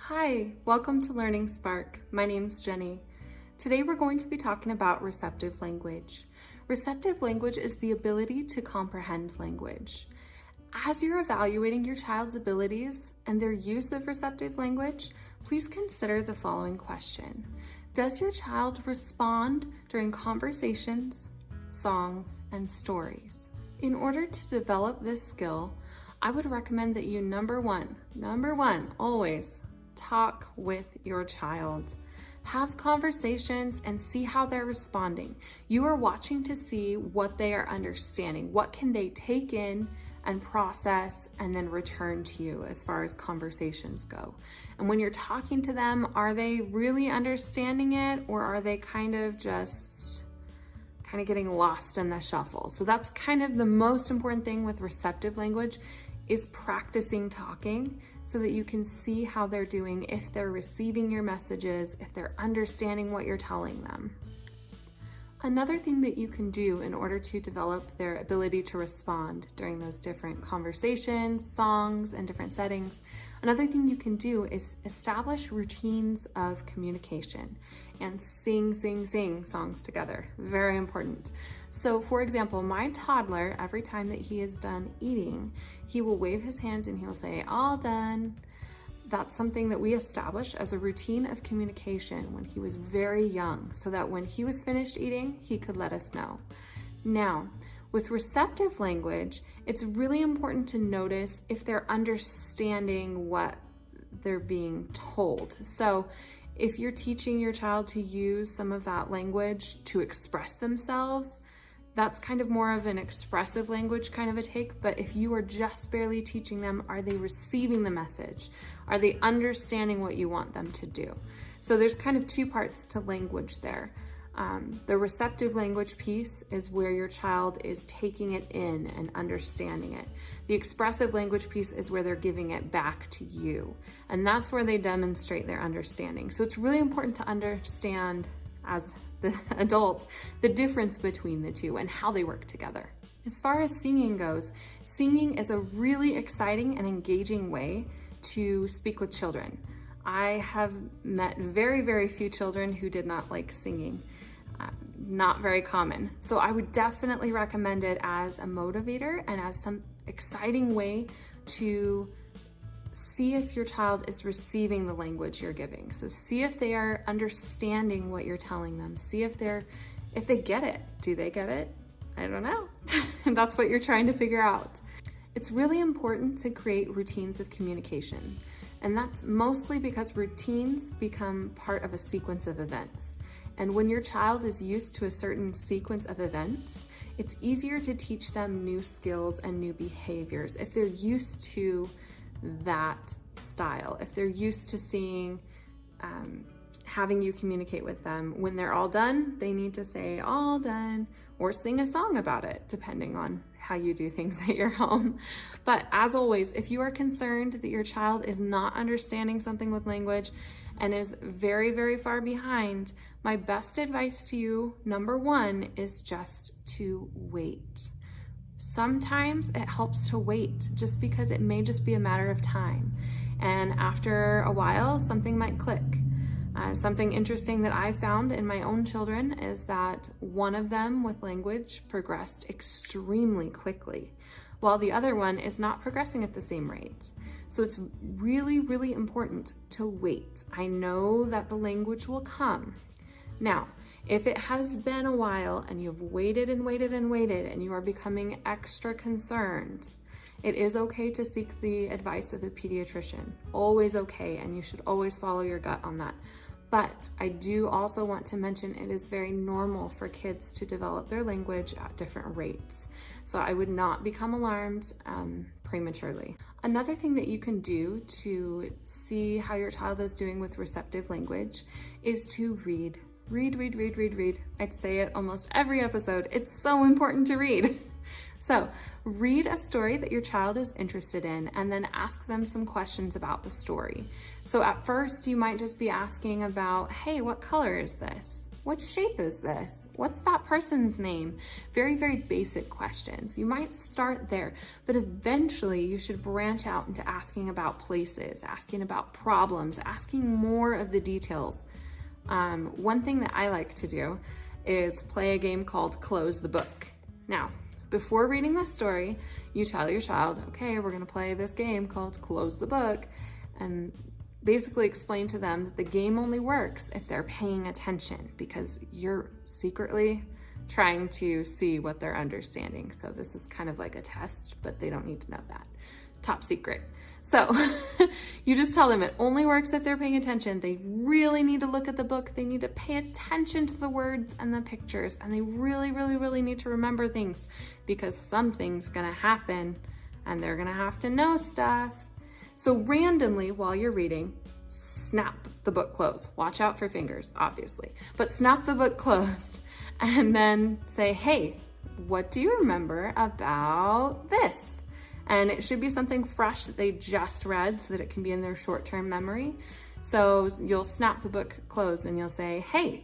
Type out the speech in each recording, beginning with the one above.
Hi, welcome to Learning Spark. My name's Jennie. Today we're going to be talking about receptive language. Receptive language is the ability to comprehend language. As you're evaluating your child's abilities and their use of receptive language, please consider the following question. Does your child respond during conversations, songs, and stories? In order to develop this skill, I would recommend that you number one, always talk with your child. Have conversations and see how they're responding. You are watching to see what they are understanding. What can they take in and process and then return to you as far as conversations go. And when you're talking to them, are they really understanding it, or are they kind of getting lost in the shuffle? So that's kind of the most important thing with receptive language, is practicing talking so that you can see how they're doing, if they're receiving your messages, if they're understanding what you're telling them. Another thing that you can do in order to develop their ability to respond during those different conversations, songs, and different settings, another thing you can do is establish routines of communication and sing songs together. Very important. So for example, my toddler, every time that he is done eating, he will wave his hands and he'll say, "All done." That's something that we established as a routine of communication when he was very young, so that when he was finished eating, he could let us know. Now, with receptive language, it's really important to notice if they're understanding what they're being told. So if you're teaching your child to use some of that language to express themselves, that's kind of more of an expressive language kind of a take. But if you are just barely teaching them, are they receiving the message? Are they understanding what you want them to do? So there's kind of two parts to language there. The receptive language piece is where your child is taking it in and understanding it. The expressive language piece is where they're giving it back to you. And that's where they demonstrate their understanding. So it's really important to understand, as the adult, the difference between the two and how they work together. As far as singing goes, singing is a really exciting and engaging way to speak with children. I have met very, very few children who did not like singing. Not very common. So I would definitely recommend it as a motivator and as some exciting way to see if your child is receiving the language you're giving. So see if they are understanding what you're telling them. See if they get it. Do they get it? I don't know. And that's what you're trying to figure out. It's really important to create routines of communication. And that's mostly because routines become part of a sequence of events. And when your child is used to a certain sequence of events, it's easier to teach them new skills and new behaviors if they're used to that style. If they're used to seeing, having you communicate with them. When they're all done, they need to say "all done" or sing a song about it, depending on how you do things at your home. But as always, if you are concerned that your child is not understanding something with language and is very, very far behind, my best advice to you, number one, is just to wait. Sometimes it helps to wait, just because it may just be a matter of time. And after a while, something might click. Something interesting that I found in my own children is that one of them with language progressed extremely quickly, while the other one is not progressing at the same rate. So it's really, really important to wait. I know that the language will come. Now, if it has been a while and you've waited and waited and waited and you are becoming extra concerned, it is okay to seek the advice of a pediatrician. Always okay, and you should always follow your gut on that. But I do also want to mention it is very normal for kids to develop their language at different rates. So I would not become alarmed prematurely. Another thing that you can do to see how your child is doing with receptive language is to read. Read. I'd say it almost every episode. It's so important to read. So read a story that your child is interested in and then ask them some questions about the story. So at first you might just be asking about, "Hey, what color is this?" What shape is this? What's that person's name? Very, very basic questions. You might start there, but eventually you should branch out into asking about places, asking about problems, asking more of the details. One thing that I like to do is play a game called Close the Book. Now, before reading this story, you tell your child, okay, we're gonna play this game called Close the Book, and basically explain to them that the game only works if they're paying attention, because you're secretly trying to see what they're understanding. So this is kind of like a test, but they don't need to know that. Top secret. So you just tell them it only works if they're paying attention. They really need to look at the book. They need to pay attention to the words and the pictures, and they really, really, really need to remember things, because something's gonna happen and they're gonna have to know stuff. So randomly, while you're reading, snap the book closed. Watch out for fingers, obviously, but snap the book closed and then say, hey, what do you remember about this? And it should be something fresh that they just read so that it can be in their short-term memory. So you'll snap the book closed and you'll say, hey,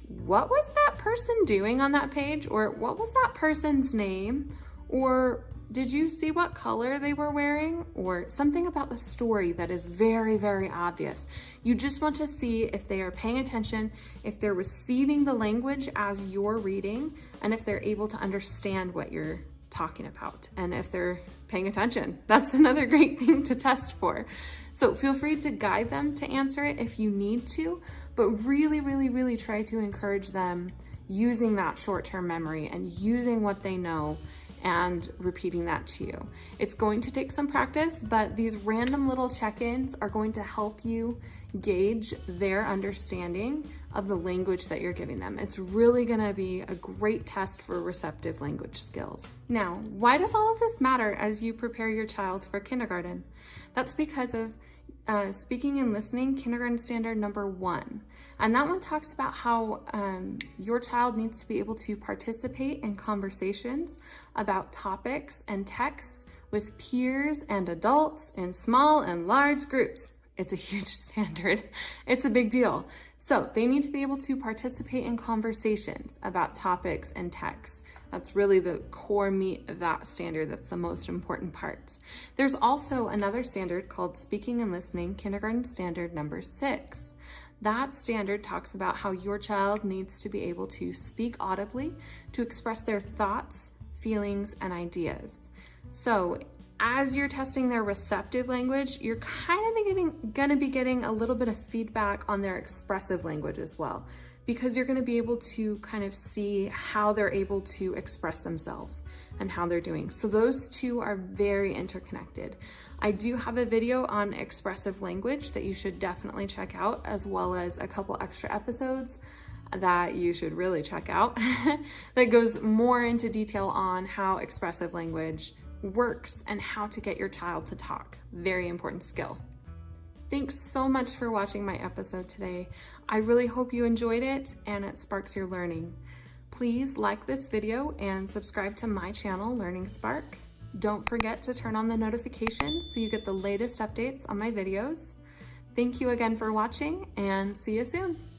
what was that person doing on that page? Or what was that person's name? Or did you see what color they were wearing? Or something about the story that is very, very obvious. You just want to see if they are paying attention, if they're receiving the language as you're reading, and if they're able to understand what you're talking about, and if they're paying attention. That's another great thing to test for. So feel free to guide them to answer it if you need to, but really, really, really try to encourage them using that short-term memory and using what they know and repeating that to you. It's going to take some practice, but these random little check-ins are going to help you gauge their understanding of the language that you're giving them. It's really gonna be a great test for receptive language skills. Now, why does all of this matter as you prepare your child for kindergarten? That's because of speaking and listening, kindergarten standard number 1. And that one talks about how your child needs to be able to participate in conversations about topics and texts with peers and adults in small and large groups. It's a huge standard. It's a big deal. So they need to be able to participate in conversations about topics and texts. That's really the core meat of that standard. That's the most important parts. There's also another standard called Speaking and Listening, kindergarten standard number 6. That standard talks about how your child needs to be able to speak audibly, to express their thoughts, feelings, and ideas. So as you're testing their receptive language, you're kind of gonna be getting a little bit of feedback on their expressive language as well, because you're gonna be able to kind of see how they're able to express themselves and how they're doing. So those two are very interconnected. I do have a video on expressive language that you should definitely check out, as well as a couple extra episodes that you should really check out that goes more into detail on how expressive language works and how to get your child to talk. Very important skill. Thanks so much for watching my episode today. I really hope you enjoyed it and it sparks your learning. Please like this video and subscribe to my channel, Learning Spark. Don't forget to turn on the notifications so you get the latest updates on my videos. Thank you again for watching, and see you soon.